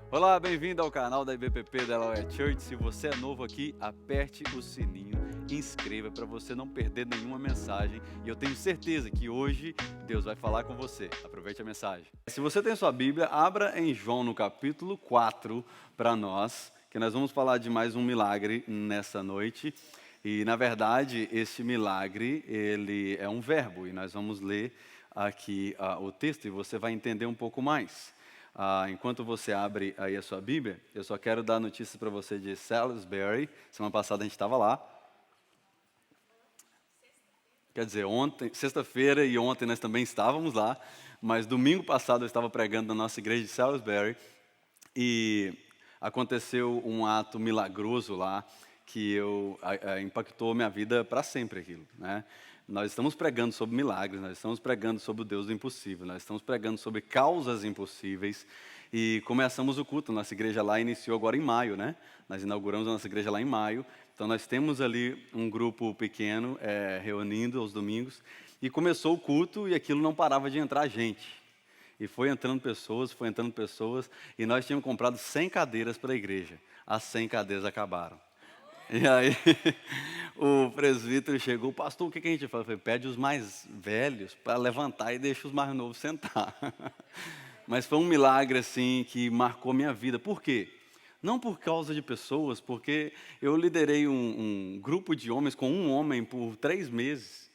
Olá, bem-vindo ao canal da IBPP Delaware Church. Se você é novo aqui, aperte o sininho, inscreva para você não perder nenhuma mensagem. E eu tenho certeza que hoje Deus vai falar com você. Aproveite a mensagem. Se você tem sua Bíblia, abra em João no capítulo 4 para nós, que nós vamos falar de mais um milagre nessa noite. E, na verdade, esse milagre, ele é um verbo, e nós vamos ler aqui o texto e você vai entender um pouco mais. Enquanto você abre aí a sua Bíblia, eu só quero dar notícias para você de Salisbury. Semana passada a gente estava lá. Quer dizer, ontem, sexta-feira e ontem nós também estávamos lá, mas domingo passado eu estava pregando na nossa igreja de Salisbury e aconteceu um ato milagroso lá que impactou minha vida para sempre aquilo, né? Nós estamos pregando sobre milagres, nós estamos pregando sobre o Deus do impossível, nós estamos pregando sobre causas impossíveis e começamos o culto. Nossa igreja lá iniciou agora em maio, né? Nós inauguramos a nossa igreja lá em maio, então nós temos ali um grupo pequeno reunindo aos domingos e começou o culto e aquilo não parava de entrar gente. E foi entrando pessoas, e nós tínhamos comprado 100 cadeiras para a igreja. As 100 cadeiras acabaram. E aí, o presbítero chegou, pastor, o que a gente faz? Eu falei, pede os mais velhos para levantar e deixa os mais novos sentar. Mas foi um milagre, assim, que marcou minha vida. Por quê? Não por causa de pessoas, porque eu liderei um grupo de homens com um homem por 3 meses.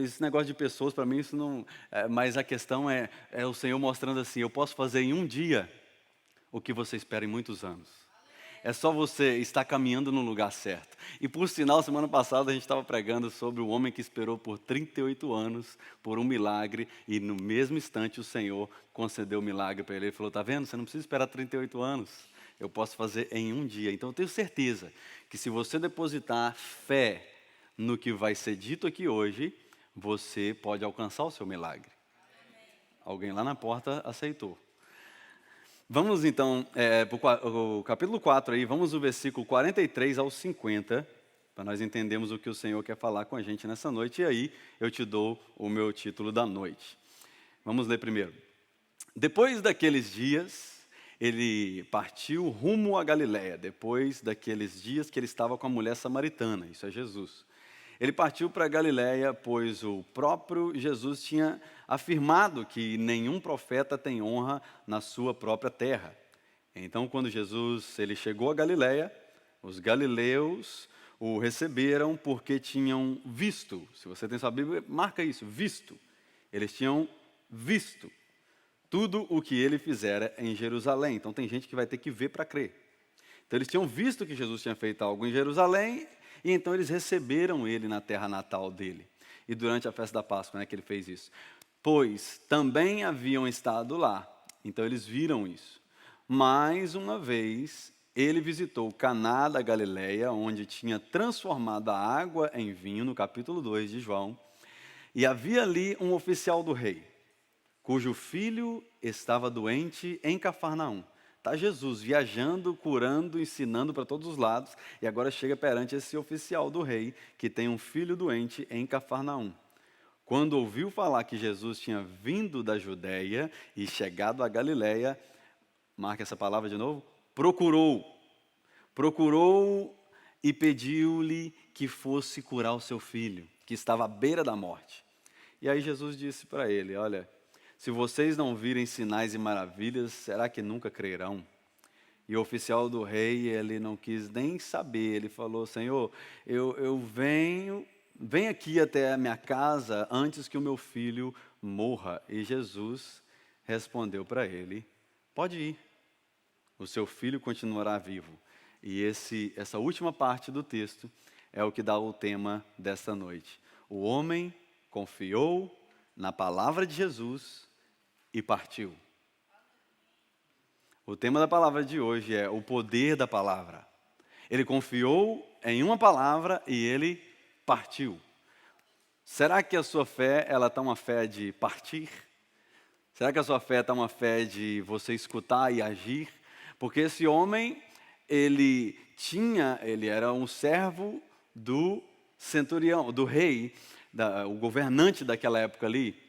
Esse negócio de pessoas, para mim, isso não... mas a questão é o Senhor mostrando assim, eu posso fazer em um dia o que você espera em muitos anos. É só você estar caminhando no lugar certo. E por sinal, semana passada a gente estava pregando sobre o homem que esperou por 38 anos por um milagre e no mesmo instante o Senhor concedeu o milagre para ele. Ele falou, tá vendo, você não precisa esperar 38 anos. Eu posso fazer em um dia. Então eu tenho certeza que se você depositar fé no que vai ser dito aqui hoje, você pode alcançar o seu milagre. Alguém lá na porta aceitou. Vamos então para o capítulo 4 aí, vamos do versículo 43 ao 50, para nós entendermos o que o Senhor quer falar com a gente nessa noite, e aí eu te dou o meu título da noite. Vamos ler primeiro. Depois daqueles dias, ele partiu rumo a Galiléia, depois daqueles dias que ele estava com a mulher samaritana, isso é Jesus. Ele partiu para Galiléia, pois o próprio Jesus tinha afirmado que nenhum profeta tem honra na sua própria terra. Então, quando Jesus ele chegou a Galiléia, os galileus o receberam porque tinham visto. Se você tem sua Bíblia, marca isso, visto. Eles tinham visto tudo o que ele fizera em Jerusalém. Então, tem gente que vai ter que ver para crer. Então, eles tinham visto que Jesus tinha feito algo em Jerusalém, e então eles receberam ele na terra natal dele. E durante a festa da Páscoa, né, que ele fez isso. Pois também haviam estado lá. Então eles viram isso. Mais uma vez, ele visitou Caná da Galileia, onde tinha transformado a água em vinho, no capítulo 2 de João. E havia ali um oficial do rei, cujo filho estava doente em Cafarnaum. Está Jesus viajando, curando, ensinando para todos os lados, e agora chega perante esse oficial do rei, que tem um filho doente em Cafarnaum. Quando ouviu falar que Jesus tinha vindo da Judéia e chegado a Galiléia, marca essa palavra de novo, procurou e pediu-lhe que fosse curar o seu filho, que estava à beira da morte. E aí Jesus disse para ele, olha, se vocês não virem sinais e maravilhas, será que nunca crerão? E o oficial do rei, ele não quis nem saber, ele falou, Senhor, eu venho aqui até a minha casa antes que o meu filho morra. E Jesus respondeu para ele, pode ir, o seu filho continuará vivo. E essa última parte do texto é o que dá o tema desta noite. O homem confiou na palavra de Jesus e partiu. O tema da palavra de hoje é o poder da palavra. Ele confiou em uma palavra e ele partiu. Será que a sua fé está uma fé de partir? Será que a sua fé está uma fé de você escutar e agir? Porque esse homem, ele era um servo do centurião, do rei, o governante daquela época ali.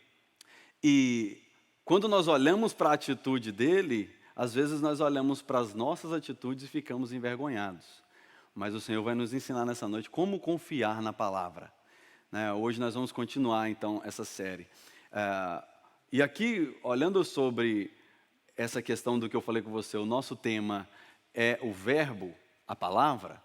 E quando nós olhamos para a atitude dele, às vezes nós olhamos para as nossas atitudes e ficamos envergonhados. Mas o Senhor vai nos ensinar nessa noite como confiar na palavra. Né? Hoje nós vamos continuar, então, essa série. E aqui, olhando sobre essa questão do que eu falei com você, o nosso tema é o verbo, a palavra.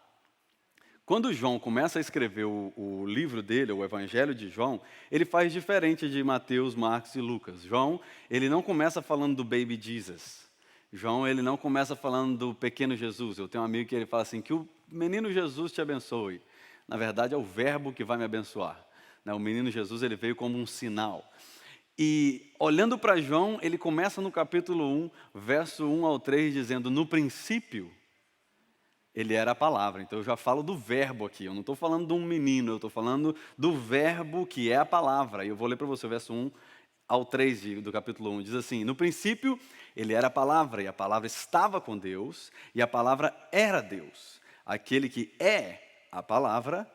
Quando João começa a escrever o livro dele, o Evangelho de João, ele faz diferente de Mateus, Marcos e Lucas. João, ele não começa falando do baby Jesus. João, ele não começa falando do pequeno Jesus. Eu tenho um amigo que ele fala assim, que o menino Jesus te abençoe. Na verdade, é o verbo que vai me abençoar. O menino Jesus, ele veio como um sinal. E olhando para João, ele começa no capítulo 1, verso 1 ao 3, dizendo, no princípio, ele era a palavra. Então eu já falo do verbo aqui, eu não estou falando de um menino, eu estou falando do verbo que é a palavra. E eu vou ler para você o verso 1 ao 3 do capítulo 1. Diz assim, no princípio ele era a palavra, e a palavra estava com Deus, e a palavra era Deus. Aquele que é a palavra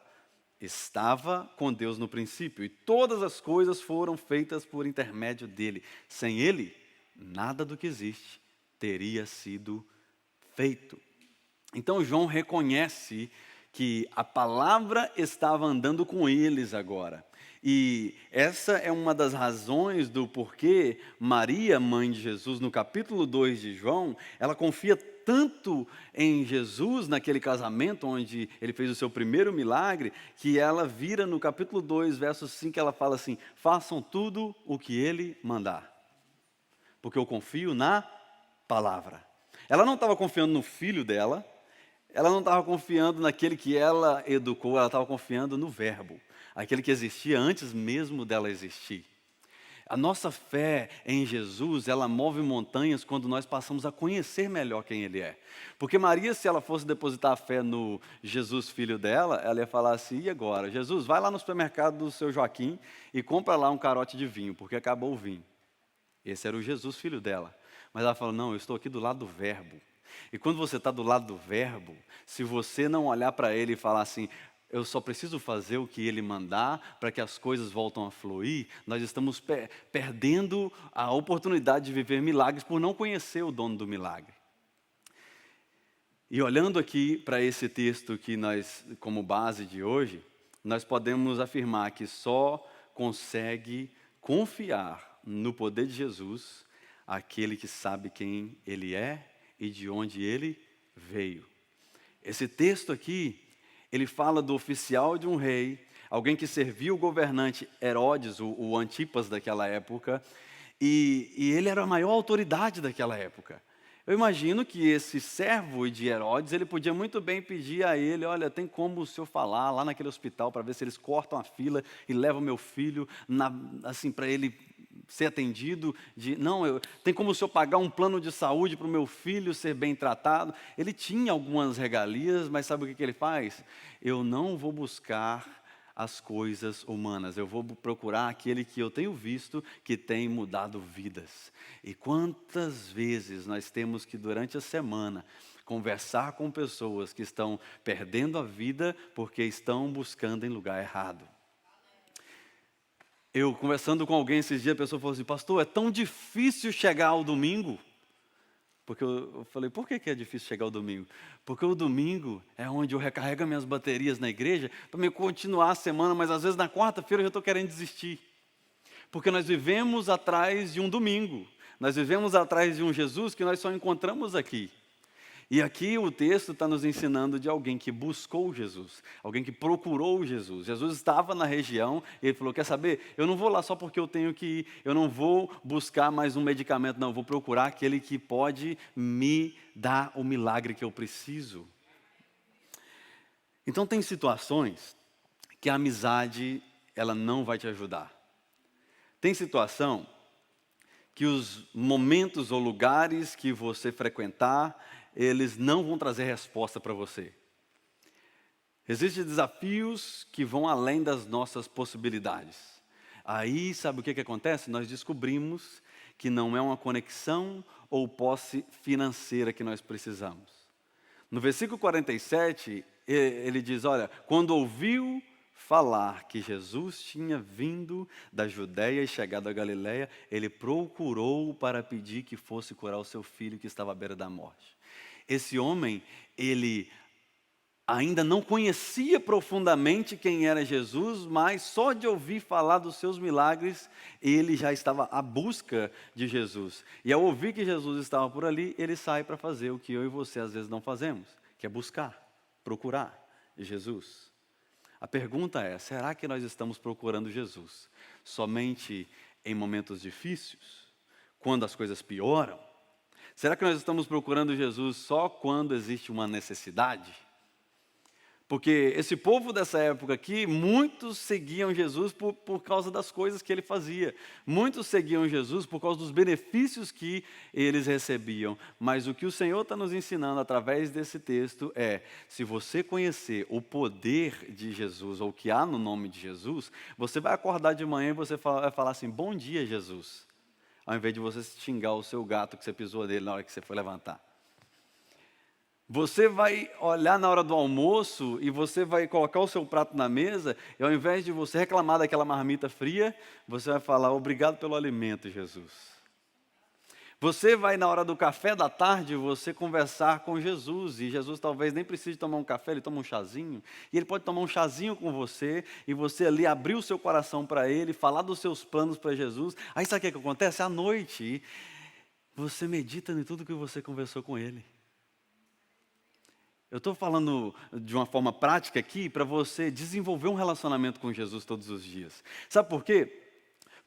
estava com Deus no princípio, e todas as coisas foram feitas por intermédio dele. Sem ele, nada do que existe teria sido feito. Então João reconhece que a palavra estava andando com eles agora. E essa é uma das razões do porquê Maria, mãe de Jesus, no capítulo 2 de João, ela confia tanto em Jesus naquele casamento onde ele fez o seu primeiro milagre, que ela vira no capítulo 2, verso 5, ela fala assim, façam tudo o que ele mandar, porque eu confio na palavra. Ela não estava confiando no filho dela, ela não estava confiando naquele que ela educou, ela estava confiando no verbo, aquele que existia antes mesmo dela existir. A nossa fé em Jesus, ela move montanhas quando nós passamos a conhecer melhor quem Ele é. Porque Maria, se ela fosse depositar a fé no Jesus, filho dela, ela ia falar assim, e agora? Jesus, vai lá no supermercado do seu Joaquim e compra lá um carote de vinho, porque acabou o vinho. Esse era o Jesus, filho dela. Mas ela falou, não, eu estou aqui do lado do verbo. E quando você está do lado do verbo, se você não olhar para ele e falar assim, eu só preciso fazer o que ele mandar para que as coisas voltem a fluir, nós estamos perdendo a oportunidade de viver milagres por não conhecer o dono do milagre. E olhando aqui para esse texto que nós, como base de hoje, nós podemos afirmar que só consegue confiar no poder de Jesus aquele que sabe quem ele é e de onde ele veio. Esse texto aqui, ele fala do oficial de um rei, alguém que serviu o governante Herodes, o Antipas daquela época, e ele era a maior autoridade daquela época. Eu imagino que esse servo de Herodes, ele podia muito bem pedir a ele, olha, tem como o senhor falar lá naquele hospital para ver se eles cortam a fila e levam meu filho, assim, para ele ser atendido, tem como o senhor pagar um plano de saúde para o meu filho ser bem tratado? Ele tinha algumas regalias, mas sabe o que ele faz? Eu não vou buscar as coisas humanas, eu vou procurar aquele que eu tenho visto que tem mudado vidas. E quantas vezes nós temos que durante a semana conversar com pessoas que estão perdendo a vida porque estão buscando em lugar errado. Eu conversando com alguém esses dias, a pessoa falou assim, pastor, é tão difícil chegar ao domingo. Porque eu falei, por que é difícil chegar ao domingo? Porque o domingo é onde eu recarrego minhas baterias na igreja para me continuar a semana, mas às vezes na quarta-feira eu já estou querendo desistir. Porque nós vivemos atrás de um domingo, nós vivemos atrás de um Jesus que nós só encontramos aqui. E aqui o texto está nos ensinando de alguém que buscou Jesus, alguém que procurou Jesus. Jesus estava na região e ele falou, quer saber, eu não vou lá só porque eu tenho que ir, eu não vou buscar mais um medicamento, não, eu vou procurar aquele que pode me dar o milagre que eu preciso. Então tem situações que a amizade, ela não vai te ajudar. Tem situação que os momentos ou lugares que você frequentar, eles não vão trazer resposta para você. Existem desafios que vão além das nossas possibilidades. Aí, sabe o que acontece? Nós descobrimos que não é uma conexão ou posse financeira que nós precisamos. No versículo 47, ele diz, olha, quando ouviu falar que Jesus tinha vindo da Judéia e chegado à Galiléia, ele procurou para pedir que fosse curar o seu filho que estava à beira da morte. Esse homem, ele ainda não conhecia profundamente quem era Jesus, mas só de ouvir falar dos seus milagres, ele já estava à busca de Jesus. E ao ouvir que Jesus estava por ali, ele sai para fazer o que eu e você às vezes não fazemos, que é buscar, procurar Jesus. A pergunta é: será que nós estamos procurando Jesus somente em momentos difíceis? Quando as coisas pioram? Será que nós estamos procurando Jesus só quando existe uma necessidade? Porque esse povo dessa época aqui, muitos seguiam Jesus por causa das coisas que ele fazia. Muitos seguiam Jesus por causa dos benefícios que eles recebiam. Mas o que o Senhor está nos ensinando através desse texto é: se você conhecer o poder de Jesus, ou o que há no nome de Jesus, você vai acordar de manhã e você vai falar assim: bom dia, Jesus. Ao invés de você xingar o seu gato que você pisou nele na hora que você foi levantar. Você vai olhar na hora do almoço e você vai colocar o seu prato na mesa, e ao invés de você reclamar daquela marmita fria, você vai falar: obrigado pelo alimento, Jesus. Você vai na hora do café da tarde, você conversar com Jesus, e Jesus talvez nem precise tomar um café, ele toma um chazinho, e ele pode tomar um chazinho com você, e você ali abrir o seu coração para ele, falar dos seus planos para Jesus. Aí sabe o que acontece? À noite, você medita em tudo que você conversou com ele. Eu estou falando de uma forma prática aqui para você desenvolver um relacionamento com Jesus todos os dias. Sabe por quê?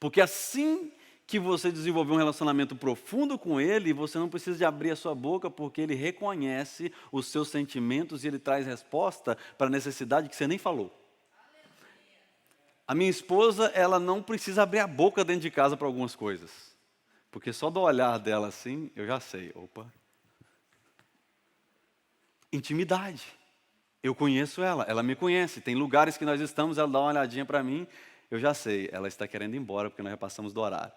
Porque assim que você desenvolver um relacionamento profundo com Ele, você não precisa de abrir a sua boca, porque Ele reconhece os seus sentimentos e Ele traz resposta para a necessidade que você nem falou. A minha esposa, ela não precisa abrir a boca dentro de casa para algumas coisas, porque só do olhar dela assim, eu já sei, opa. Intimidade. Eu conheço ela, ela me conhece. Tem lugares que nós estamos, ela dá uma olhadinha para mim, eu já sei, ela está querendo ir embora porque nós já passamos do horário.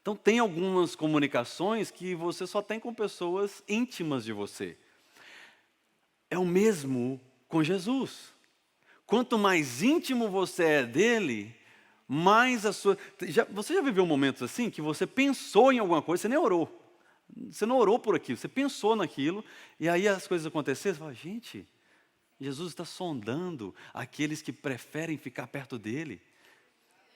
Então tem algumas comunicações que você só tem com pessoas íntimas de você. É o mesmo com Jesus. Quanto mais íntimo você é dele, mais a sua... Você já viveu momentos assim que você pensou em alguma coisa, você nem orou. Você não orou por aquilo, você pensou naquilo, e aí as coisas aconteceram, você fala: gente, Jesus está sondando aqueles que preferem ficar perto dele.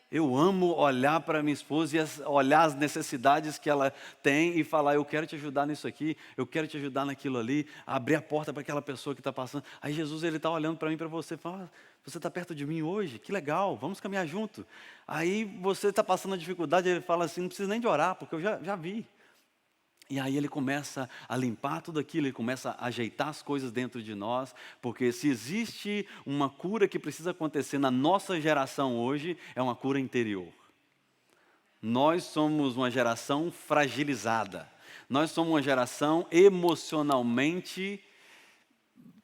Eu amo olhar para minha esposa e olhar as necessidades que ela tem e falar: eu quero te ajudar nisso aqui, eu quero te ajudar naquilo ali, abrir a porta para aquela pessoa que está passando. Aí Jesus, ele está olhando para mim, para você, fala: você está perto de mim hoje? Que legal, vamos caminhar junto. Aí você está passando uma dificuldade, ele fala assim: não precisa nem de orar, porque eu já vi. E aí ele começa a limpar tudo aquilo, ele começa a ajeitar as coisas dentro de nós, porque se existe uma cura que precisa acontecer na nossa geração hoje, é uma cura interior. Nós somos uma geração fragilizada, nós somos uma geração emocionalmente,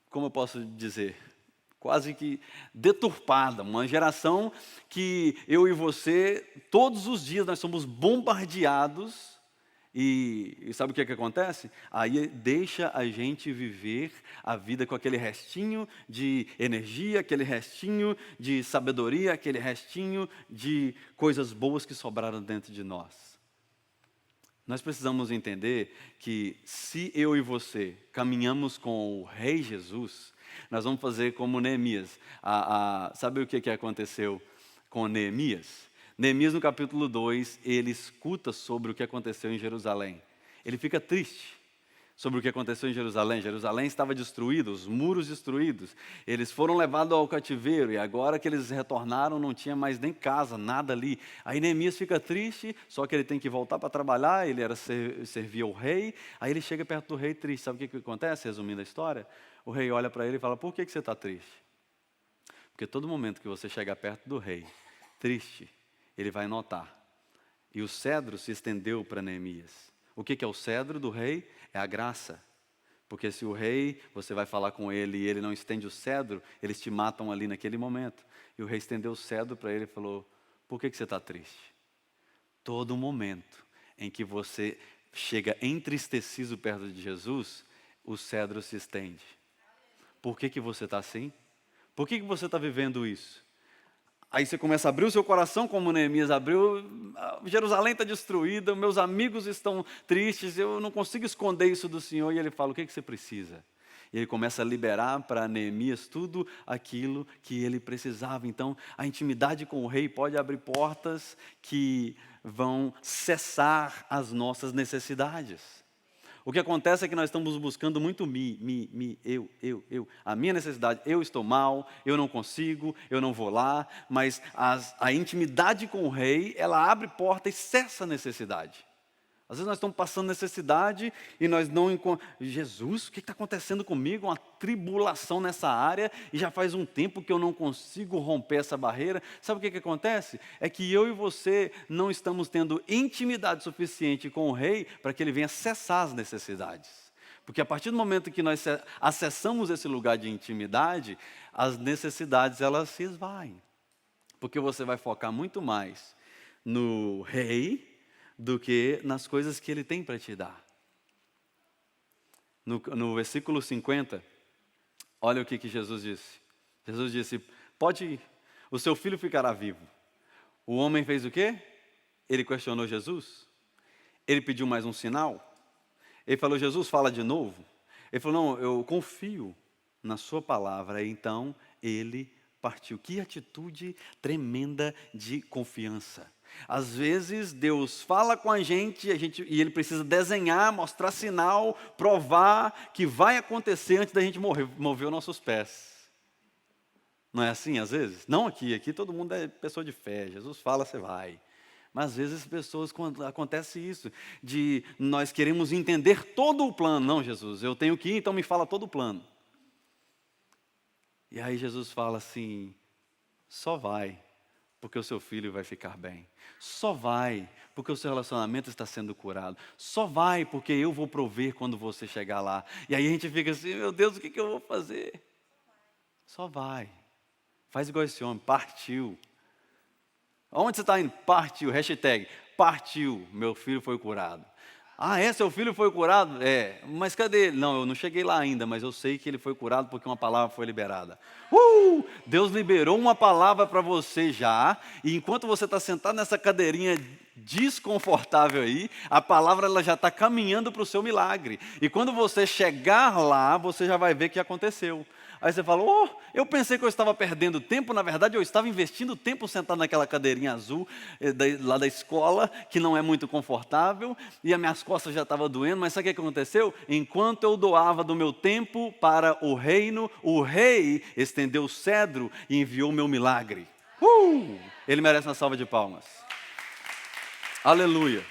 como eu posso dizer, quase que deturpada, uma geração que eu e você, todos os dias nós somos bombardeados. E sabe o que acontece? Aí deixa a gente viver a vida com aquele restinho de energia, aquele restinho de sabedoria, aquele restinho de coisas boas que sobraram dentro de nós. Nós precisamos entender que se eu e você caminhamos com o Rei Jesus, nós vamos fazer como Neemias. Sabe o que aconteceu com Neemias? Neemias, no capítulo 2, ele escuta sobre o que aconteceu em Jerusalém. Ele fica triste sobre o que aconteceu em Jerusalém. Jerusalém estava destruída, os muros destruídos. Eles foram levados ao cativeiro e agora que eles retornaram, não tinha mais nem casa, nada ali. Aí Neemias fica triste, só que ele tem que voltar para trabalhar, ele servia ao rei. Aí ele chega perto do rei triste. Sabe o que acontece, resumindo a história? O rei olha para ele e fala: por que você está triste? Porque todo momento que você chega perto do rei, triste, ele vai notar. E o cedro se estendeu para Neemias. O que é o cedro do rei? É a graça. Porque se o rei, você vai falar com ele e ele não estende o cedro, eles te matam ali naquele momento. E o rei estendeu o cedro para ele e falou: por que você está triste? Todo momento em que você chega entristecido perto de Jesus, o cedro se estende. Por que você está assim? Por que você está vivendo isso? Aí você começa a abrir o seu coração, como Neemias abriu. Jerusalém está destruída, meus amigos estão tristes, eu não consigo esconder isso do Senhor. E ele fala, o que você precisa? E ele começa a liberar para Neemias tudo aquilo que ele precisava. Então, a intimidade com o rei pode abrir portas que vão cessar as nossas necessidades. O que acontece é que nós estamos buscando muito eu. A minha necessidade, eu estou mal, eu não consigo, eu não vou lá. Mas a intimidade com o rei, ela abre porta e cessa a necessidade. Às vezes nós estamos passando necessidade e nós não encontramos. Jesus, o que está acontecendo comigo? Uma tribulação nessa área e já faz um tempo que eu não consigo romper essa barreira. Sabe o que acontece? É que eu e você não estamos tendo intimidade suficiente com o rei para que ele venha cessar as necessidades. Porque a partir do momento que nós acessamos esse lugar de intimidade, as necessidades elas se esvaem. Porque você vai focar muito mais no rei do que nas coisas que ele tem para te dar. No versículo 50, olha o que Jesus disse. Jesus disse, pode ir, o seu filho ficará vivo. O homem fez o quê? Ele questionou Jesus. Ele pediu mais um sinal. Ele falou, Jesus, fala de novo. Ele falou, não, eu confio na sua palavra. Então, ele partiu. Que atitude tremenda de confiança. Às vezes Deus fala com a gente e Ele precisa desenhar, mostrar sinal, provar que vai acontecer antes da gente mover os nossos pés. Não é assim às vezes? Não aqui todo mundo é pessoa de fé, Jesus fala, você vai. Mas às vezes as pessoas, quando acontece isso, de nós queremos entender todo o plano. Não, Jesus, eu tenho que ir, então me fala todo o plano. E aí Jesus fala assim, só vai, porque o seu filho vai ficar bem. Só vai, porque o seu relacionamento está sendo curado. Só vai, porque eu vou prover quando você chegar lá. E aí a gente fica assim, meu Deus, o que eu vou fazer? Só vai. Faz igual esse homem, partiu. Aonde você está indo? Partiu, hashtag, partiu, meu filho foi curado. Ah, seu filho foi curado? É, mas cadê ele? Não, eu não cheguei lá ainda, mas eu sei que ele foi curado porque uma palavra foi liberada. Deus liberou uma palavra para você já, e enquanto você está sentado nessa cadeirinha desconfortável aí, a palavra ela já está caminhando para o seu milagre. E quando você chegar lá, você já vai ver o que aconteceu. Aí você fala, eu pensei que eu estava perdendo tempo, na verdade eu estava investindo tempo sentado naquela cadeirinha azul, lá da escola, que não é muito confortável, e as minhas costas já estavam doendo, mas sabe o que aconteceu? Enquanto eu doava do meu tempo para o reino, o rei estendeu o cedro e enviou o meu milagre. Ele merece uma salva de palmas. Aleluia.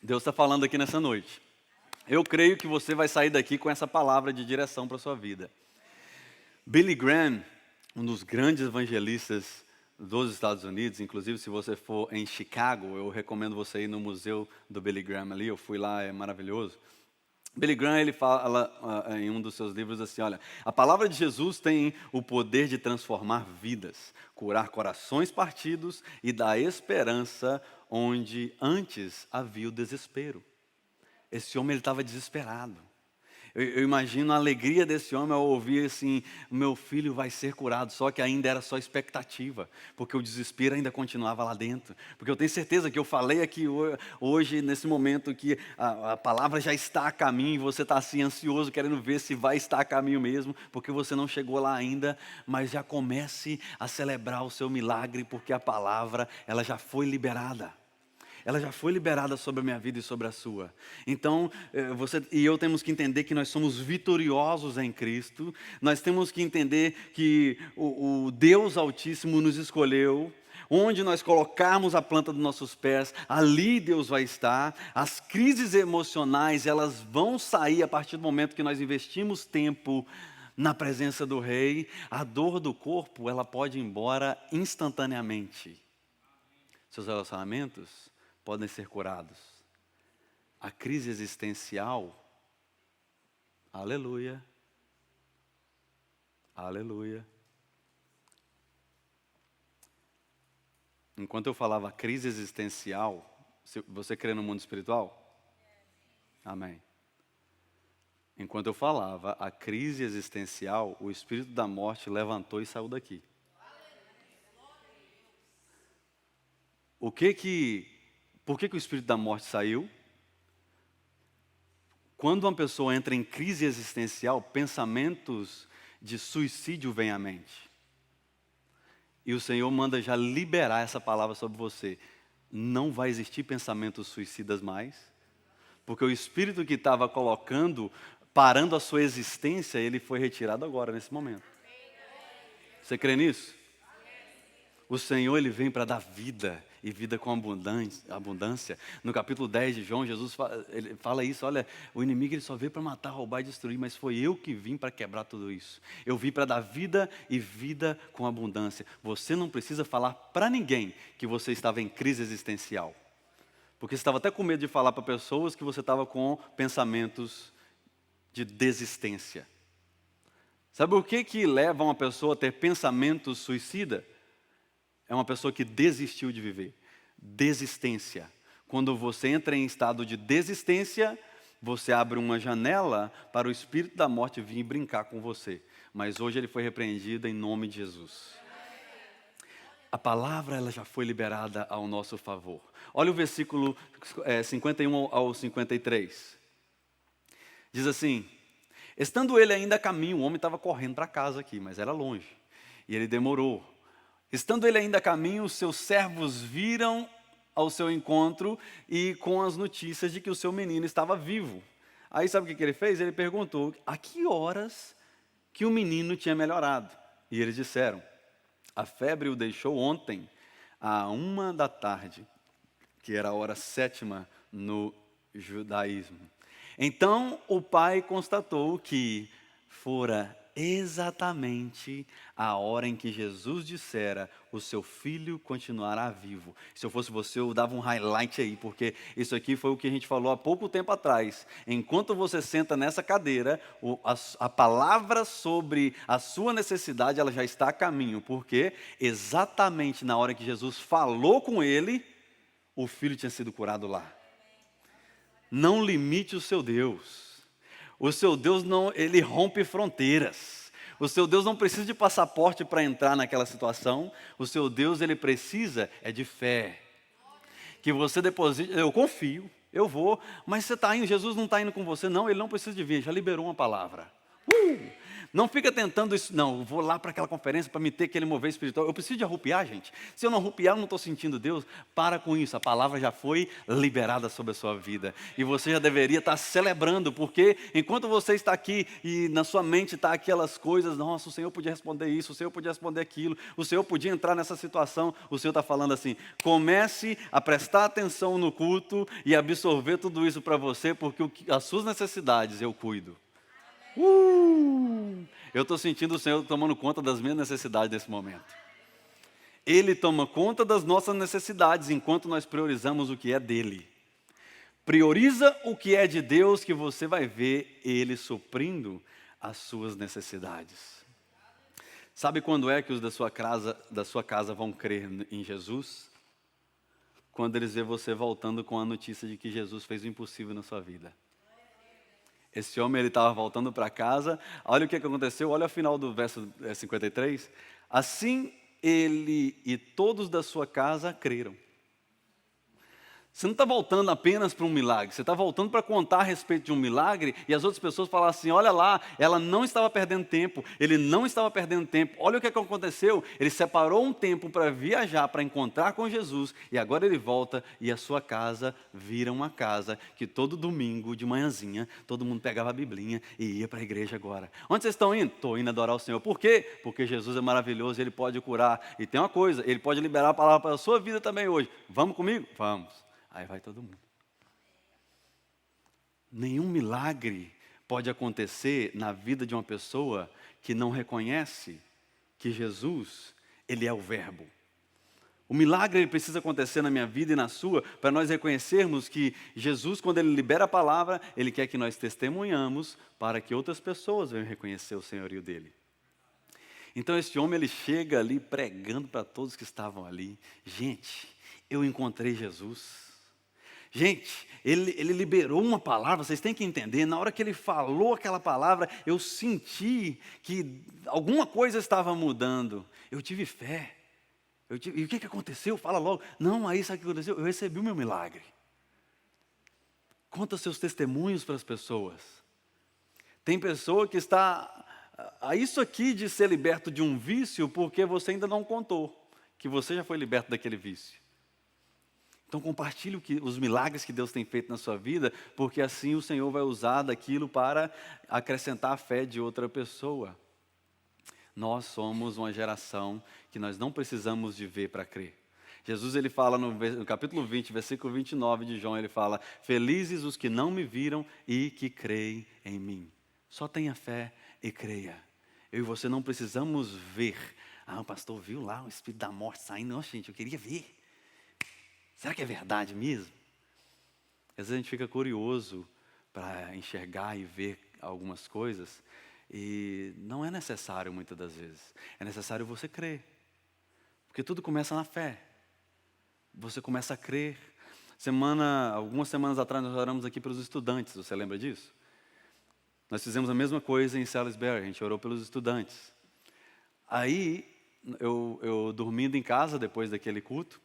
Deus está falando aqui nessa noite. Eu creio que você vai sair daqui com essa palavra de direção para a sua vida. Billy Graham, um dos grandes evangelistas dos Estados Unidos, inclusive se você for em Chicago, eu recomendo você ir no museu do Billy Graham ali, eu fui lá, é maravilhoso. Billy Graham, ele fala em um dos seus livros assim, olha, a palavra de Jesus tem o poder de transformar vidas, curar corações partidos e dar esperança onde antes havia o desespero. Esse homem estava desesperado. Eu imagino a alegria desse homem ao ouvir assim, meu filho vai ser curado, só que ainda era só expectativa, porque o desespero ainda continuava lá dentro. Porque eu tenho certeza que eu falei aqui hoje, nesse momento, que a palavra já está a caminho, e você está assim ansioso, querendo ver se vai estar a caminho mesmo, porque você não chegou lá ainda, mas já comece a celebrar o seu milagre, porque a palavra, ela já foi liberada. Ela já foi liberada sobre a minha vida e sobre a sua. Então, você e eu temos que entender que nós somos vitoriosos em Cristo. Nós temos que entender que o Deus Altíssimo nos escolheu. Onde nós colocarmos a planta dos nossos pés, ali Deus vai estar. As crises emocionais, elas vão sair a partir do momento que nós investimos tempo na presença do Rei. A dor do corpo, ela pode ir embora instantaneamente. Seus relacionamentos podem ser curados. A crise existencial, aleluia, aleluia. Enquanto eu falava crise existencial, você crê no mundo espiritual? Amém. Enquanto eu falava, a crise existencial, o espírito da morte levantou e saiu daqui. Por que o espírito da morte saiu? Quando uma pessoa entra em crise existencial, pensamentos de suicídio vêm à mente. E o Senhor manda já liberar essa palavra sobre você. Não vai existir pensamentos suicidas mais, porque o espírito que estava parando a sua existência, ele foi retirado agora, nesse momento. Você crê nisso? O Senhor, ele vem para dar vida, e vida com abundância. No capítulo 10 de João, Jesus ele fala isso, olha, o inimigo ele só veio para matar, roubar e destruir, mas foi eu que vim para quebrar tudo isso. Eu vim para dar vida e vida com abundância. Você não precisa falar para ninguém que você estava em crise existencial. Porque você estava até com medo de falar para pessoas que você estava com pensamentos de desistência. Sabe o que leva uma pessoa a ter pensamentos suicida? É uma pessoa que desistiu de viver. Desistência. Quando você entra em estado de desistência, você abre uma janela para o espírito da morte vir brincar com você. Mas hoje ele foi repreendido em nome de Jesus. A palavra ela já foi liberada ao nosso favor. Olha o versículo 51 ao 53. Diz assim: estando ele ainda a caminho, o homem estava correndo para casa aqui, mas era longe. E ele demorou. Estando ele ainda a caminho, os seus servos viram ao seu encontro e com as notícias de que o seu menino estava vivo. Aí sabe o que ele fez? Ele perguntou a que horas que o menino tinha melhorado. E eles disseram: a febre o deixou ontem, à 1 da tarde, que era a hora 7ª no judaísmo. Então o pai constatou que fora exatamente a hora em que Jesus dissera: o seu filho continuará vivo. Se eu fosse você, eu dava um highlight aí, porque isso aqui foi o que a gente falou há pouco tempo atrás. Enquanto você senta nessa cadeira, a palavra sobre a sua necessidade, ela já está a caminho, porque exatamente na hora que Jesus falou com ele, o filho tinha sido curado lá. Não limite o seu Deus. O seu Deus não, ele rompe fronteiras. O seu Deus não precisa de passaporte para entrar naquela situação. O seu Deus, ele precisa de fé. Que você deposite, eu confio, eu vou, mas você está indo, Jesus não está indo com você, não, ele não precisa de vir, já liberou uma palavra. Não fica tentando isso, não, eu vou lá para aquela conferência para me ter aquele mover espiritual. Eu preciso de arrupiar, gente. Se eu não arrupiar, eu não estou sentindo Deus. Para com isso, a palavra já foi liberada sobre a sua vida. E você já deveria estar celebrando, porque enquanto você está aqui e na sua mente está aquelas coisas, nossa, o Senhor podia responder isso, o Senhor podia responder aquilo, o Senhor podia entrar nessa situação, o Senhor está falando assim: comece a prestar atenção no culto e absorver tudo isso para você, porque as suas necessidades eu cuido. Eu estou sentindo o Senhor tomando conta das minhas necessidades nesse momento. Ele toma conta das nossas necessidades enquanto nós priorizamos o que é dele. Prioriza o que é de Deus, que você vai ver Ele suprindo as suas necessidades. Sabe quando é que os da sua casa vão crer em Jesus? Quando eles vêem você voltando com a notícia de que Jesus fez o impossível na sua vida. Esse homem, ele estava voltando para casa. Olha o que aconteceu, olha o final do verso 53. Assim ele e todos da sua casa creram. Você não está voltando apenas para um milagre, você está voltando para contar a respeito de um milagre e as outras pessoas falam assim: olha lá, ela não estava perdendo tempo, ele não estava perdendo tempo. Olha o que aconteceu, ele separou um tempo para viajar, para encontrar com Jesus, e agora ele volta e a sua casa vira uma casa que todo domingo de manhãzinha todo mundo pegava a biblinha e ia para a igreja agora. Onde vocês estão indo? Estou indo adorar o Senhor. Por quê? Porque Jesus é maravilhoso, Ele pode curar. E tem uma coisa, Ele pode liberar a palavra para a sua vida também hoje. Vamos comigo? Vamos. Aí vai todo mundo. Nenhum milagre pode acontecer na vida de uma pessoa que não reconhece que Jesus, Ele é o Verbo. O milagre ele precisa acontecer na minha vida e na sua, para nós reconhecermos que Jesus, quando Ele libera a palavra, Ele quer que nós testemunhamos para que outras pessoas venham reconhecer o senhorio dEle. Então esse homem, ele chega ali pregando para todos que estavam ali: gente, eu encontrei Jesus. Gente, ele liberou uma palavra, vocês têm que entender, na hora que ele falou aquela palavra, eu senti que alguma coisa estava mudando. Eu tive fé. E o que aconteceu? Fala logo. Não, aí sabe o que aconteceu? Eu recebi o meu milagre. Conta seus testemunhos para as pessoas. Tem pessoa que está a isso aqui de ser liberto de um vício porque você ainda não contou que você já foi liberto daquele vício. Então compartilhe os milagres que Deus tem feito na sua vida, porque assim o Senhor vai usar daquilo para acrescentar a fé de outra pessoa. Nós somos uma geração que nós não precisamos de ver para crer. Jesus ele fala no capítulo 20, versículo 29 de João, ele fala: felizes os que não me viram e que creem em mim. Só tenha fé e creia. Eu e você não precisamos ver. Ah, o pastor viu lá o espírito da morte saindo. Nossa, gente, eu queria ver. Será que é verdade mesmo? Às vezes a gente fica curioso para enxergar e ver algumas coisas e não é necessário muitas das vezes. É necessário você crer. Porque tudo começa na fé. Você começa a crer. Algumas semanas atrás nós oramos aqui pelos estudantes, você lembra disso? Nós fizemos a mesma coisa em Salisbury, a gente orou pelos estudantes. Aí, eu dormindo em casa depois daquele culto,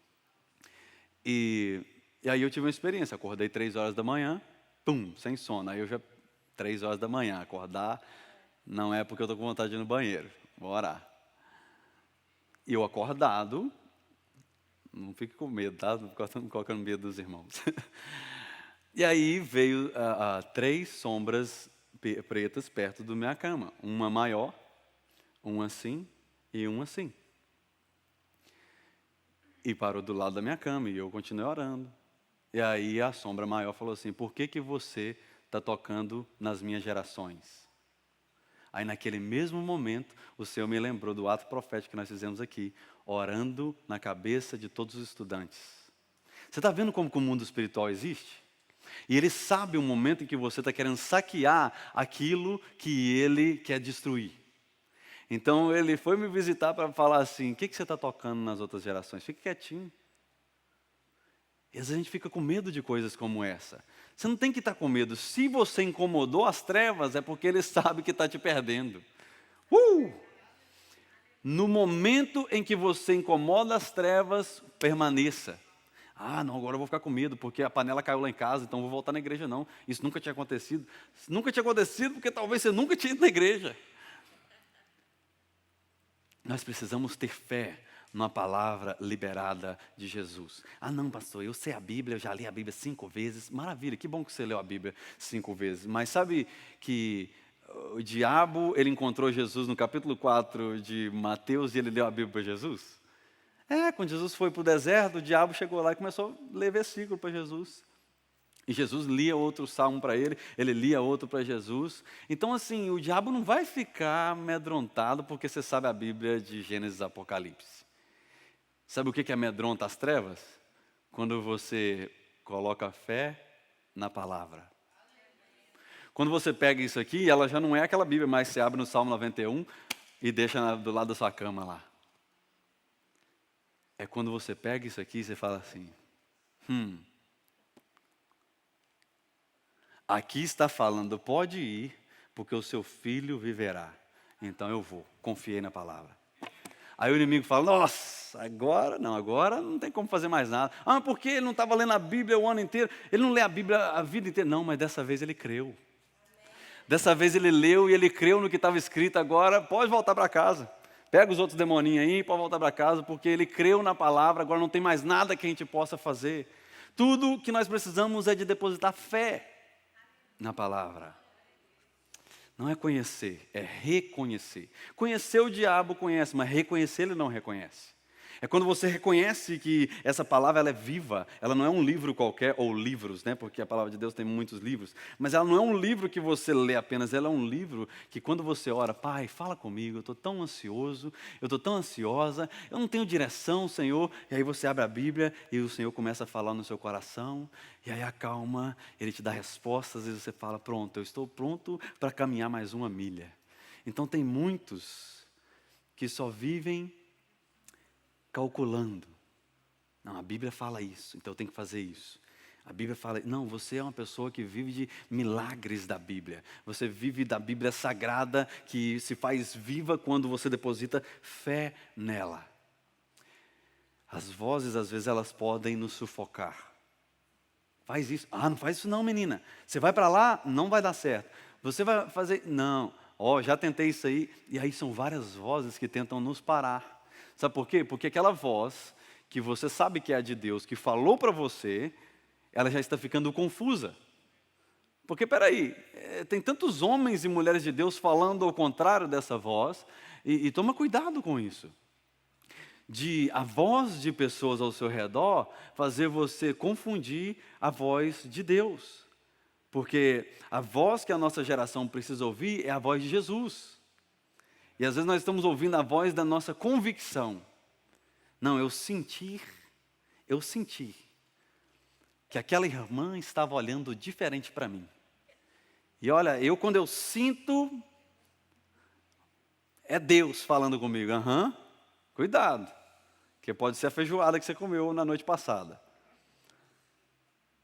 e aí eu tive uma experiência, acordei 3 horas da manhã, sem sono. Aí 3 horas da manhã, acordar não é porque eu estou com vontade de ir no banheiro, vou orar. E eu acordado, não fique com medo, tá? Não estou colocando medo dos irmãos. E aí veio 3 sombras pretas perto da minha cama. Uma maior, uma assim e uma assim. E parou do lado da minha cama e eu continuei orando. E aí a sombra maior falou assim: por que você está tocando nas minhas gerações? Aí naquele mesmo momento, o Senhor me lembrou do ato profético que nós fizemos aqui, orando na cabeça de todos os estudantes. Você está vendo como que o mundo espiritual existe? E ele sabe o momento em que você está querendo saquear aquilo que ele quer destruir. Então ele foi me visitar para falar assim: o que você está tocando nas outras gerações? Fique quietinho. E às vezes a gente fica com medo de coisas como essa. Você não tem que estar com medo. Se você incomodou as trevas, é porque ele sabe que está te perdendo. No momento em que você incomoda as trevas, permaneça. Ah, não, agora eu vou ficar com medo, porque a panela caiu lá em casa, então eu vou voltar na igreja não. Isso nunca tinha acontecido. Nunca tinha acontecido porque talvez você nunca tinha ido na igreja. Nós precisamos ter fé numa palavra liberada de Jesus. Ah não, pastor, eu sei a Bíblia, eu já li a Bíblia 5 vezes. Maravilha, que bom que você leu a Bíblia 5 vezes. Mas sabe que o diabo, ele encontrou Jesus no capítulo 4 de Mateus e ele leu a Bíblia para Jesus? Quando Jesus foi para o deserto, o diabo chegou lá e começou a ler versículo para Jesus. E Jesus lia outro salmo para ele lia outro para Jesus. Então, assim, o diabo não vai ficar amedrontado porque você sabe a Bíblia de Gênesis e Apocalipse. Sabe o que amedronta as trevas? Quando você coloca fé na palavra. Quando você pega isso aqui, ela já não é aquela Bíblia, mas você abre no Salmo 91 e deixa do lado da sua cama lá. É quando você pega isso aqui e você fala assim: aqui está falando, pode ir, porque o seu filho viverá. Então eu vou, confiei na palavra. Aí o inimigo fala: nossa, agora não tem como fazer mais nada. Ah, porque ele não estava lendo a Bíblia o ano inteiro, ele não lê a Bíblia a vida inteira. Não, mas dessa vez ele creu. Dessa vez ele leu e ele creu no que estava escrito, agora pode voltar para casa. Pega os outros demoninhos aí e pode voltar para casa, porque ele creu na palavra, agora não tem mais nada que a gente possa fazer. Tudo que nós precisamos é de depositar fé na palavra. Não é conhecer, é reconhecer. Conhecer o diabo conhece, mas reconhecer ele não reconhece. É quando você reconhece que essa palavra ela é viva, ela não é um livro qualquer, ou livros, né? Porque a palavra de Deus tem muitos livros, mas ela não é um livro que você lê apenas, ela é um livro que quando você ora: Pai, fala comigo, eu estou tão ansioso, eu estou tão ansiosa, eu não tenho direção, Senhor. E aí você abre a Bíblia e o Senhor começa a falar no seu coração, e aí acalma, Ele te dá respostas, e você fala: pronto, eu estou pronto para caminhar mais 1 milha. Então tem muitos que só vivem calculando. Não, a Bíblia fala isso, então eu tenho que fazer isso. A Bíblia fala, não, você é uma pessoa que vive de milagres da Bíblia. Você vive da Bíblia sagrada que se faz viva quando você deposita fé nela. As vozes, às vezes, elas podem nos sufocar. Faz isso. Ah, não faz isso não, menina. Você vai para lá, não vai dar certo. Você vai fazer, não. Já tentei isso aí. E aí são várias vozes que tentam nos parar. Sabe por quê? Porque aquela voz que você sabe que é a de Deus, que falou para você, ela já está ficando confusa. Porque, peraí, tem tantos homens e mulheres de Deus falando ao contrário dessa voz, e toma cuidado com isso. De a voz de pessoas ao seu redor fazer você confundir a voz de Deus. Porque a voz que a nossa geração precisa ouvir é a voz de Jesus. E às vezes nós estamos ouvindo a voz da nossa convicção. Não, eu senti que aquela irmã estava olhando diferente para mim. E olha, quando eu sinto, é Deus falando comigo. Cuidado, que pode ser a feijoada que você comeu na noite passada.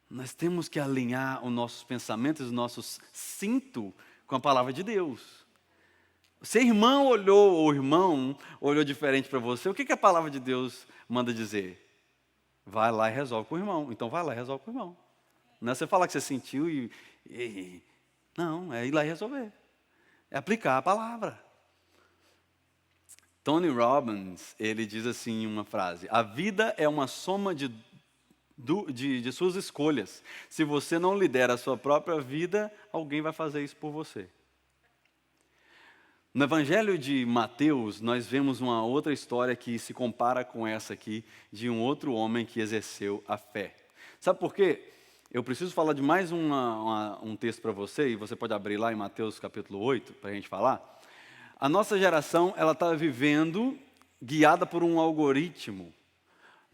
Nós temos que alinhar os nossos pensamentos, os nossos sinto com a palavra de Deus. Se a irmã olhou, ou o irmão olhou diferente para você, o que a palavra de Deus manda dizer? Vai lá e resolve com o irmão. Então vai lá e resolve com o irmão. Não é você falar que você sentiu não, é ir lá e resolver. É aplicar a palavra. Tony Robbins, ele diz assim em uma frase: a vida é uma soma de suas escolhas. Se você não lidera a sua própria vida, alguém vai fazer isso por você. No Evangelho de Mateus, nós vemos uma outra história que se compara com essa aqui, de um outro homem que exerceu a fé. Sabe por quê? Eu preciso falar de mais um texto para você, e você pode abrir lá em Mateus capítulo 8, para a gente falar. A nossa geração, ela está vivendo guiada por um algoritmo.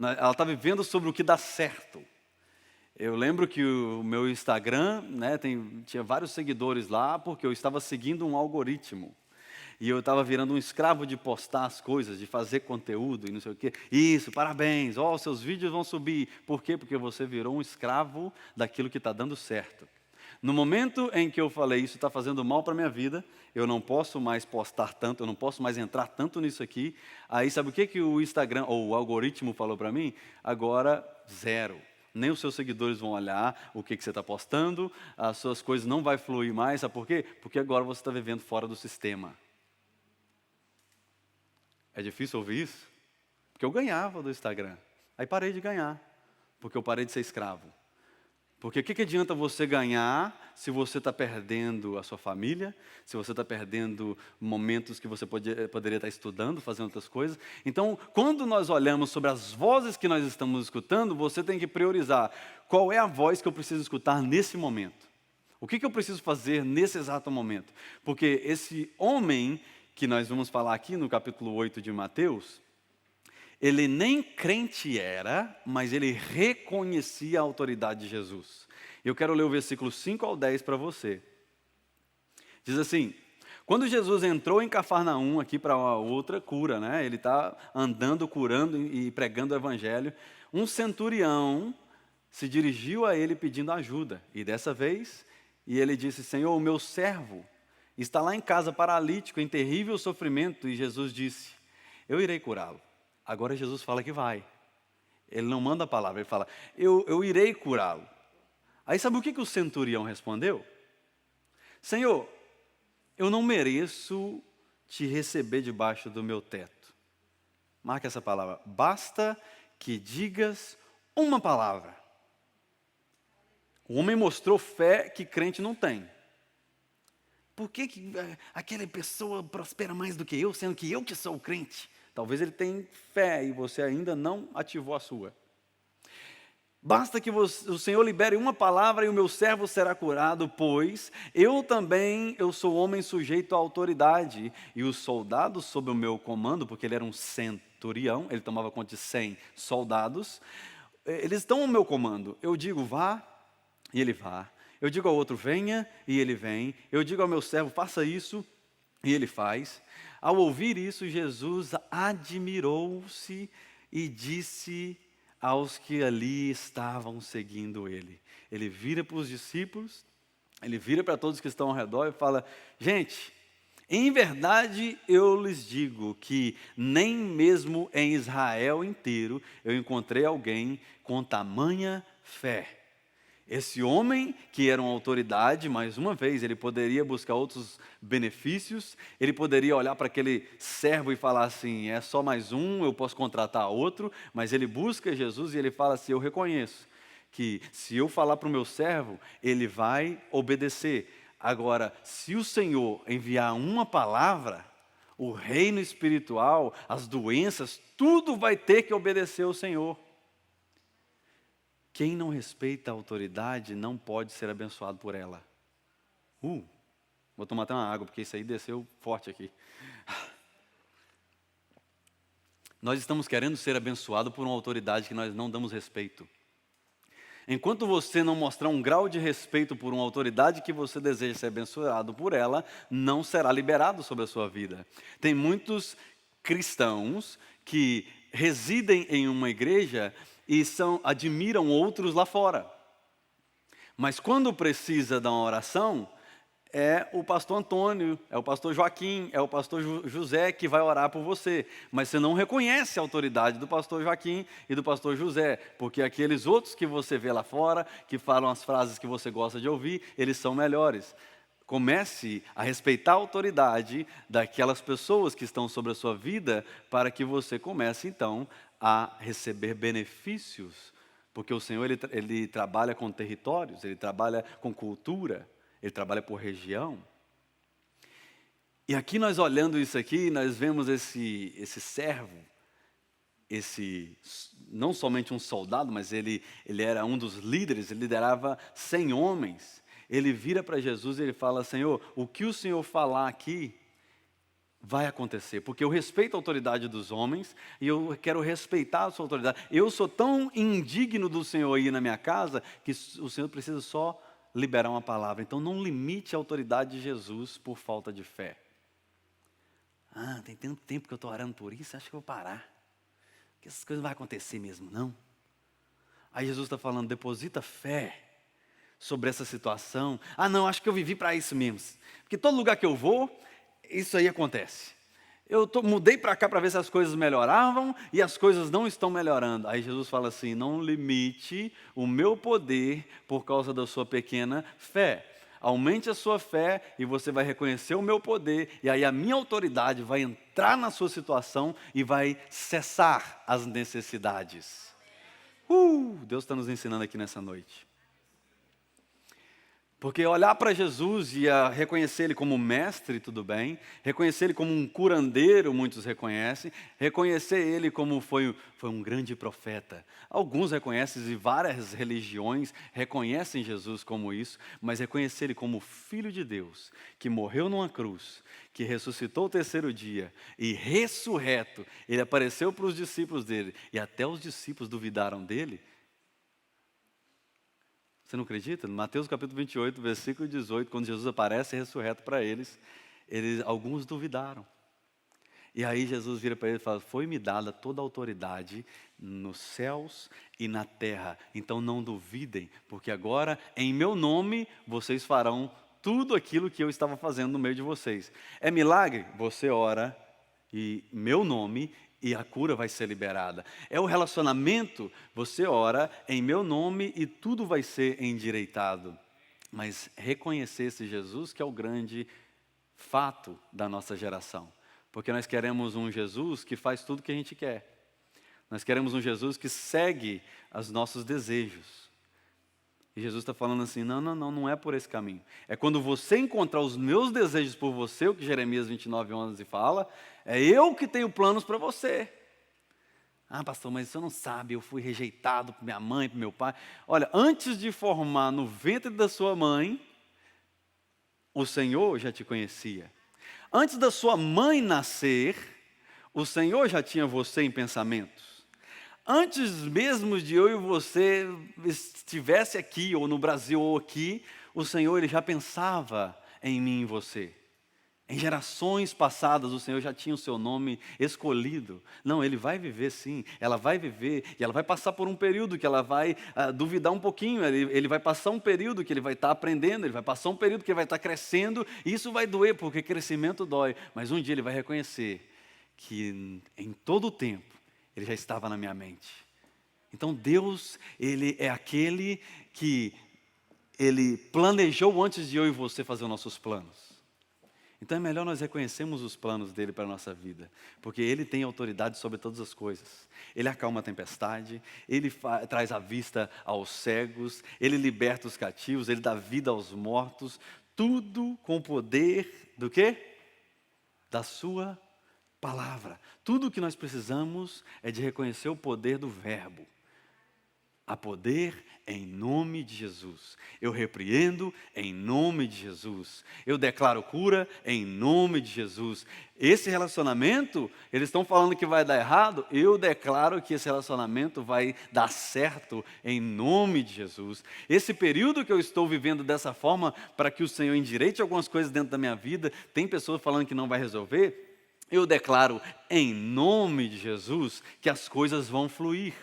Ela está vivendo sobre o que dá certo. Eu lembro que o meu Instagram, tinha vários seguidores lá, porque eu estava seguindo um algoritmo. E eu estava virando um escravo de postar as coisas, de fazer conteúdo e não sei o quê. Isso, parabéns, seus vídeos vão subir. Por quê? Porque você virou um escravo daquilo que está dando certo. No momento em que eu falei, isso está fazendo mal para a minha vida, eu não posso mais postar tanto, eu não posso mais entrar tanto nisso aqui. Aí sabe o que o Instagram, ou o algoritmo falou para mim? Agora, 0. Nem os seus seguidores vão olhar o que você está postando, as suas coisas não vão fluir mais. Sabe por quê? Porque agora você está vivendo fora do sistema. É difícil ouvir isso? Porque eu ganhava do Instagram. Aí parei de ganhar, porque eu parei de ser escravo. Porque o que adianta você ganhar se você está perdendo a sua família, se você está perdendo momentos que você poderia estar estudando, fazendo outras coisas? Então, quando nós olhamos sobre as vozes que nós estamos escutando, você tem que priorizar qual é a voz que eu preciso escutar nesse momento. O que eu preciso fazer nesse exato momento? Porque esse homem que nós vamos falar aqui no capítulo 8 de Mateus, ele nem crente era, mas ele reconhecia a autoridade de Jesus. Eu quero ler o versículo 5 ao 10 para você. Diz assim: quando Jesus entrou em Cafarnaum, aqui para outra cura, ele está andando, curando e pregando o evangelho, um centurião se dirigiu a ele pedindo ajuda. E dessa vez, ele disse: Senhor, o meu servo está lá em casa paralítico, em terrível sofrimento. E Jesus disse: eu irei curá-lo. Agora Jesus fala que vai. Ele não manda a palavra, ele fala: eu irei curá-lo. Aí sabe o que o centurião respondeu? Senhor, eu não mereço te receber debaixo do meu teto. Marca essa palavra. Basta que digas uma palavra. O homem mostrou fé que crente não tem. Por que aquela pessoa prospera mais do que eu, sendo que eu que sou o crente? Talvez ele tenha fé e você ainda não ativou a sua. Basta que o Senhor libere uma palavra e o meu servo será curado, pois eu sou homem sujeito à autoridade. E os soldados sob o meu comando, porque ele era um centurião, ele tomava conta de 100 soldados, eles estão ao meu comando. Eu digo vá, e ele vá. Eu digo ao outro, venha, e ele vem. Eu digo ao meu servo, faça isso, e ele faz. Ao ouvir isso, Jesus admirou-se e disse aos que ali estavam seguindo ele. Ele vira para os discípulos, ele vira para todos que estão ao redor e fala: gente, em verdade eu lhes digo que nem mesmo em Israel inteiro eu encontrei alguém com tamanha fé. Esse homem, que era uma autoridade, mais uma vez, ele poderia buscar outros benefícios, ele poderia olhar para aquele servo e falar assim: é só mais um, eu posso contratar outro, mas ele busca Jesus e ele fala assim: eu reconheço que se eu falar para o meu servo, ele vai obedecer. Agora, se o Senhor enviar uma palavra, o reino espiritual, as doenças, tudo vai ter que obedecer ao Senhor. Quem não respeita a autoridade não pode ser abençoado por ela. Vou tomar até uma água, porque isso aí desceu forte aqui. Nós estamos querendo ser abençoados por uma autoridade que nós não damos respeito. Enquanto você não mostrar um grau de respeito por uma autoridade que você deseja ser abençoado por ela, não será liberado sobre a sua vida. Tem muitos cristãos que residem em uma igreja e admiram outros lá fora. Mas quando precisa de uma oração, é o pastor Antônio, é o pastor Joaquim, é o pastor José que vai orar por você. Mas você não reconhece a autoridade do pastor Joaquim e do pastor José, porque aqueles outros que você vê lá fora, que falam as frases que você gosta de ouvir, eles são melhores. Comece a respeitar a autoridade daquelas pessoas que estão sobre a sua vida, para que você comece então a receber benefícios, porque o Senhor ele trabalha com territórios, ele trabalha com cultura, ele trabalha por região. E aqui nós olhando isso aqui, nós vemos esse servo, não somente um soldado, mas ele era um dos líderes, ele liderava 100 homens. Ele vira para Jesus e ele fala: Senhor, o que o Senhor falar aqui vai acontecer, porque eu respeito a autoridade dos homens e eu quero respeitar a sua autoridade. Eu sou tão indigno do Senhor ir na minha casa que o Senhor precisa só liberar uma palavra. Então não limite a autoridade de Jesus por falta de fé. Tem tanto tempo que eu estou orando por isso, acho que eu vou parar. Porque essas coisas não vão acontecer mesmo, não. Aí Jesus está falando: deposita fé sobre essa situação. Não, acho que eu vivi para isso mesmo. Porque todo lugar que eu vou, isso aí acontece. Eu mudei para cá para ver se as coisas melhoravam e as coisas não estão melhorando. Aí Jesus fala assim: não limite o meu poder por causa da sua pequena fé. Aumente a sua fé e você vai reconhecer o meu poder, e aí a minha autoridade vai entrar na sua situação e vai cessar as necessidades. Deus está nos ensinando aqui nessa noite. Porque olhar para Jesus e reconhecer Ele como mestre, tudo bem. Reconhecer Ele como um curandeiro, muitos reconhecem. Reconhecer Ele como foi um grande profeta. Alguns reconhecem, e várias religiões reconhecem Jesus como isso. Mas reconhecer Ele como Filho de Deus, que morreu numa cruz, que ressuscitou o terceiro dia, e ressurreto, Ele apareceu para os discípulos dele, e até os discípulos duvidaram dele. Você não acredita? No Mateus capítulo 28, versículo 18, quando Jesus aparece ressurreto para eles, alguns duvidaram. E aí Jesus vira para eles e fala: foi-me dada toda a autoridade nos céus e na terra. Então não duvidem, porque agora em meu nome vocês farão tudo aquilo que eu estava fazendo no meio de vocês. É milagre? Você ora e meu nome, e a cura vai ser liberada. É o relacionamento, você ora em meu nome e tudo vai ser endireitado. Mas reconhecer esse Jesus que é o grande fato da nossa geração. Porque nós queremos um Jesus que faz tudo o que a gente quer. Nós queremos um Jesus que segue os nossos desejos. E Jesus está falando assim: não é por esse caminho. É quando você encontrar os meus desejos por você, o que Jeremias 29:11 fala, é eu que tenho planos para você. Pastor, mas você não sabe, eu fui rejeitado por minha mãe, por meu pai. Olha, antes de formar no ventre da sua mãe, o Senhor já te conhecia. Antes da sua mãe nascer, o Senhor já tinha você em pensamentos. Antes mesmo de eu e você estivesse aqui, ou no Brasil, ou aqui, o Senhor ele já pensava em mim e em você. Em gerações passadas o Senhor já tinha o seu nome escolhido. Não, ele vai viver sim, ela vai viver e ela vai passar por um período que ela vai duvidar um pouquinho, ele vai passar um período que ele vai estar aprendendo, ele vai passar um período que ele vai estar crescendo e isso vai doer porque crescimento dói, mas um dia ele vai reconhecer que em todo o tempo ele já estava na minha mente. Então Deus, ele é aquele que ele planejou antes de eu e você fazer os nossos planos. Então é melhor nós reconhecermos os planos dele para a nossa vida, porque ele tem autoridade sobre todas as coisas. Ele acalma a tempestade, ele traz a vista aos cegos, ele liberta os cativos, ele dá vida aos mortos, tudo com o poder do quê? Da sua palavra. Tudo o que nós precisamos é de reconhecer o poder do verbo. Há poder em nome de Jesus. Eu repreendo em nome de Jesus. Eu declaro cura em nome de Jesus. Esse relacionamento, eles estão falando que vai dar errado, eu declaro que esse relacionamento vai dar certo em nome de Jesus. Esse período que eu estou vivendo dessa forma, para que o Senhor endireite algumas coisas dentro da minha vida, tem pessoas falando que não vai resolver, eu declaro em nome de Jesus que as coisas vão fluir.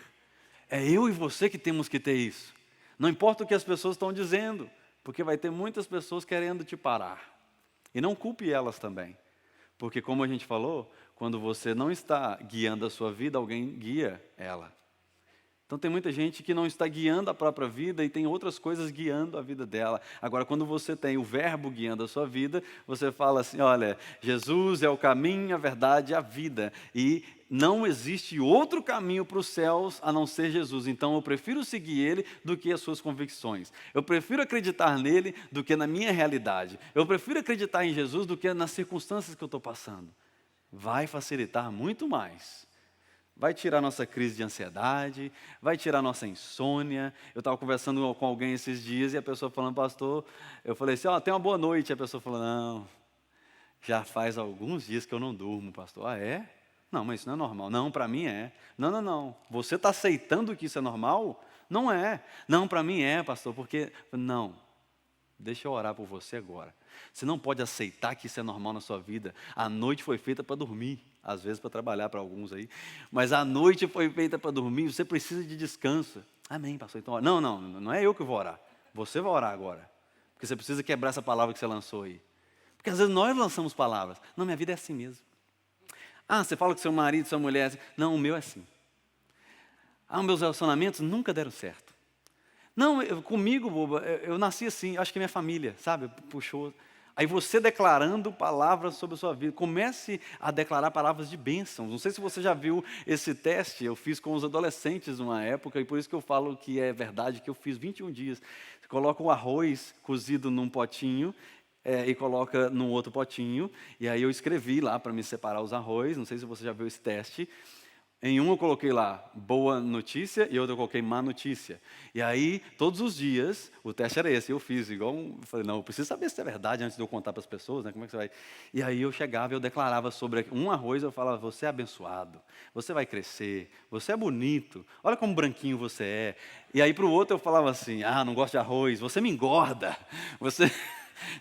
É eu e você que temos que ter isso. Não importa o que as pessoas estão dizendo, porque vai ter muitas pessoas querendo te parar. E não culpe elas também. Porque como a gente falou, quando você não está guiando a sua vida, alguém guia ela. Então tem muita gente que não está guiando a própria vida e tem outras coisas guiando a vida dela. Agora, quando você tem o verbo guiando a sua vida, você fala assim, olha, Jesus é o caminho, a verdade e a vida. E não existe outro caminho para os céus a não ser Jesus. Então eu prefiro seguir Ele do que as suas convicções. Eu prefiro acreditar nele do que na minha realidade. Eu prefiro acreditar em Jesus do que nas circunstâncias que eu estou passando. Vai facilitar muito mais. Vai tirar nossa crise de ansiedade, vai tirar nossa insônia. Eu estava conversando com alguém esses dias e a pessoa falando, pastor, eu falei assim, tenha uma boa noite. A pessoa falou, não, já faz alguns dias que eu não durmo, pastor. Ah, é? Não, mas isso não é normal. Não, para mim é. Não, não. Você está aceitando que isso é normal? Não é. Não, para mim é, pastor, porque... Não, deixa eu orar por você agora. Você não pode aceitar que isso é normal na sua vida. A noite foi feita para dormir. Às vezes para trabalhar para alguns aí. Mas a noite foi feita para dormir, você precisa de descanso. Amém, pastor. Então, não é eu que vou orar. Você vai orar agora. Porque você precisa quebrar essa palavra que você lançou aí. Porque às vezes nós lançamos palavras. Não, minha vida é assim mesmo. Você fala que seu marido, sua mulher é assim. Não, o meu é assim. Meus relacionamentos nunca deram certo. Não, comigo, boba, eu nasci assim, acho que minha família, sabe, puxou. Aí você declarando palavras sobre a sua vida, comece a declarar palavras de bênçãos. Não sei se você já viu esse teste, eu fiz com os adolescentes numa época, e por isso que eu falo que é verdade, que eu fiz 21 dias. Você coloca o arroz cozido num potinho, e coloca num outro potinho, e aí eu escrevi lá para me separar os arroz, não sei se você já viu esse teste. Em um eu coloquei lá, boa notícia, e outro eu coloquei má notícia. E aí, todos os dias, o teste era esse, eu fiz igual eu falei, não, eu preciso saber se é verdade antes de eu contar para as pessoas, né, como é que você vai... E aí eu chegava e eu declarava sobre um arroz, eu falava, você é abençoado, você vai crescer, você é bonito, olha como branquinho você é. E aí para o outro eu falava assim, não gosto de arroz, você me engorda, você...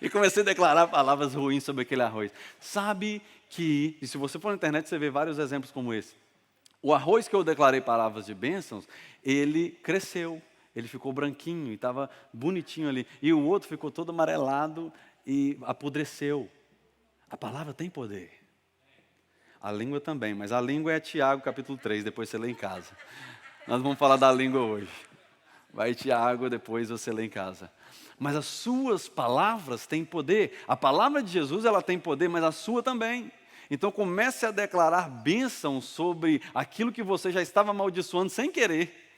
E comecei a declarar palavras ruins sobre aquele arroz. Sabe que, e se você for na internet, você vê vários exemplos como esse. O arroz que eu declarei palavras de bênçãos, ele cresceu, ele ficou branquinho e estava bonitinho ali. E o outro ficou todo amarelado e apodreceu. A palavra tem poder. A língua também, mas a língua é Tiago capítulo 3, depois você lê em casa. Nós vamos falar da língua hoje. Vai Tiago, depois você lê em casa. Mas as suas palavras têm poder. A palavra de Jesus, ela tem poder, mas a sua também. Então comece a declarar bênção sobre aquilo que você já estava amaldiçoando sem querer.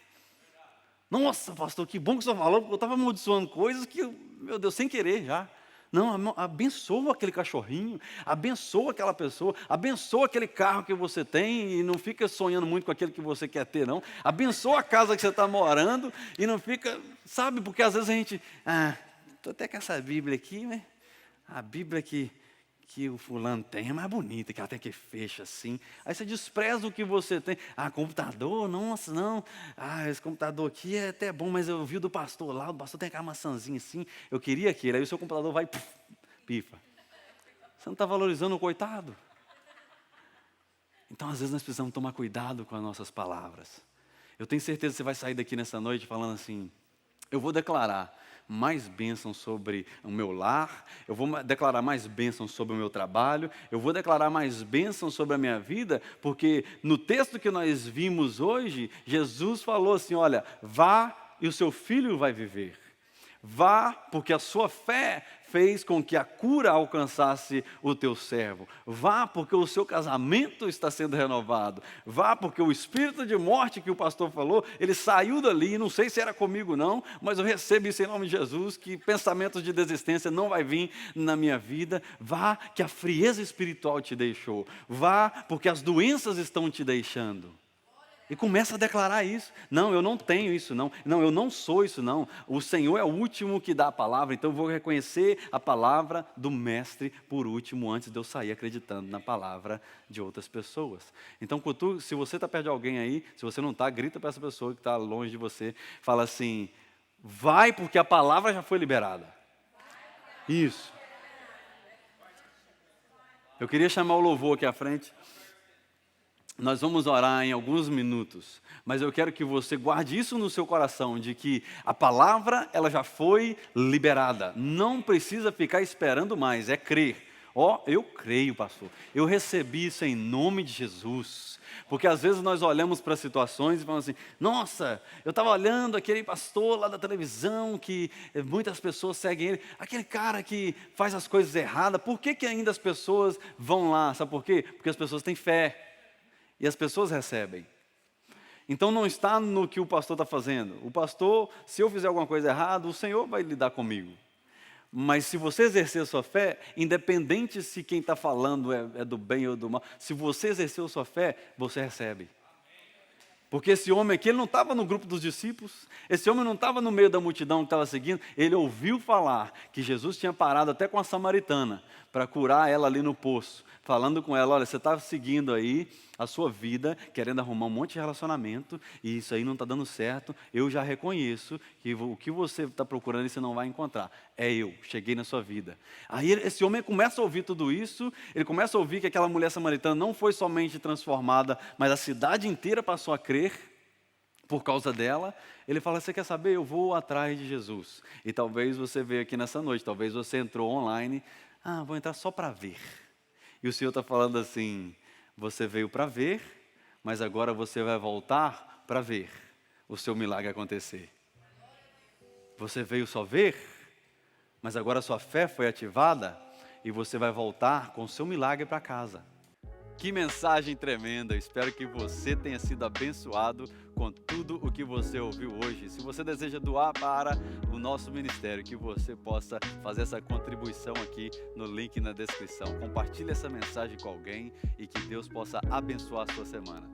Nossa, pastor, que bom que o senhor falou, porque eu estava amaldiçoando coisas que, meu Deus, sem querer já. Não, abençoa aquele cachorrinho, abençoa aquela pessoa, abençoa aquele carro que você tem e não fica sonhando muito com aquele que você quer ter, não. Abençoa a casa que você está morando e não fica, sabe, porque às vezes a gente, estou até com essa Bíblia aqui, né? A Bíblia que o fulano tem é mais bonita, que ela até que fecha assim. Aí você despreza o que você tem. Computador, nossa, não. Esse computador aqui é até bom, mas eu vi o do pastor lá, o pastor tem aquela maçãzinha assim, eu queria aquele. Aí o seu computador vai, pifa. Você não está valorizando o coitado. Então, às vezes, nós precisamos tomar cuidado com as nossas palavras. Eu tenho certeza que você vai sair daqui nessa noite falando assim, eu vou declarar mais bênçãos sobre o meu lar, eu vou declarar mais bênçãos sobre o meu trabalho, eu vou declarar mais bênçãos sobre a minha vida, porque no texto que nós vimos hoje, Jesus falou assim, olha, vá e o seu filho vai viver. Vá, porque a sua fé fez com que a cura alcançasse o teu servo. Vá, porque o seu casamento está sendo renovado. Vá, porque o espírito de morte que o pastor falou, ele saiu dali, não sei se era comigo não, mas eu recebo isso em nome de Jesus, que pensamentos de desistência não vai vir na minha vida. Vá, que a frieza espiritual te deixou. Vá, porque as doenças estão te deixando. E começa a declarar isso. Não, eu não tenho isso não. Não, eu não sou isso não. O Senhor é o último que dá a palavra, então eu vou reconhecer a palavra do mestre por último, antes de eu sair acreditando na palavra de outras pessoas. Então, se você está perto de alguém aí, se você não está, grita para essa pessoa que está longe de você, fala assim, vai porque a palavra já foi liberada. Isso. Eu queria chamar o louvor aqui à frente. Nós vamos orar em alguns minutos, mas eu quero que você guarde isso no seu coração, de que a palavra ela já foi liberada, não precisa ficar esperando mais, é crer. Eu creio, pastor, eu recebi isso em nome de Jesus, porque às vezes nós olhamos para situações e falamos assim, nossa, eu estava olhando aquele pastor lá da televisão, que muitas pessoas seguem ele, aquele cara que faz as coisas erradas, por que ainda as pessoas vão lá, sabe por quê? Porque as pessoas têm fé. E as pessoas recebem. Então não está no que o pastor está fazendo. O pastor, se eu fizer alguma coisa errada, o Senhor vai lidar comigo. Mas se você exercer a sua fé, independente se quem está falando é do bem ou do mal, se você exercer a sua fé, você recebe. Porque esse homem aqui, ele não estava no grupo dos discípulos, esse homem não estava no meio da multidão que estava seguindo, ele ouviu falar que Jesus tinha parado até com a samaritana, para curar ela ali no poço, falando com ela, olha, você está seguindo aí a sua vida, querendo arrumar um monte de relacionamento, e isso aí não está dando certo, eu já reconheço que o que você está procurando você não vai encontrar, é eu, cheguei na sua vida. Aí esse homem começa a ouvir tudo isso, ele começa a ouvir que aquela mulher samaritana não foi somente transformada, mas a cidade inteira passou a crer por causa dela. Ele fala, você quer saber? Eu vou atrás de Jesus. E talvez você veio aqui nessa noite, talvez você entrou online, vou entrar só para ver. E o Senhor está falando assim, você veio para ver, mas agora você vai voltar para ver o seu milagre acontecer. Você veio só ver, mas agora a sua fé foi ativada e você vai voltar com o seu milagre para casa. Que mensagem tremenda, espero que você tenha sido abençoado com tudo o que você ouviu hoje. Se você deseja doar para o nosso ministério, que você possa fazer essa contribuição aqui no link na descrição. Compartilhe essa mensagem com alguém e que Deus possa abençoar a sua semana.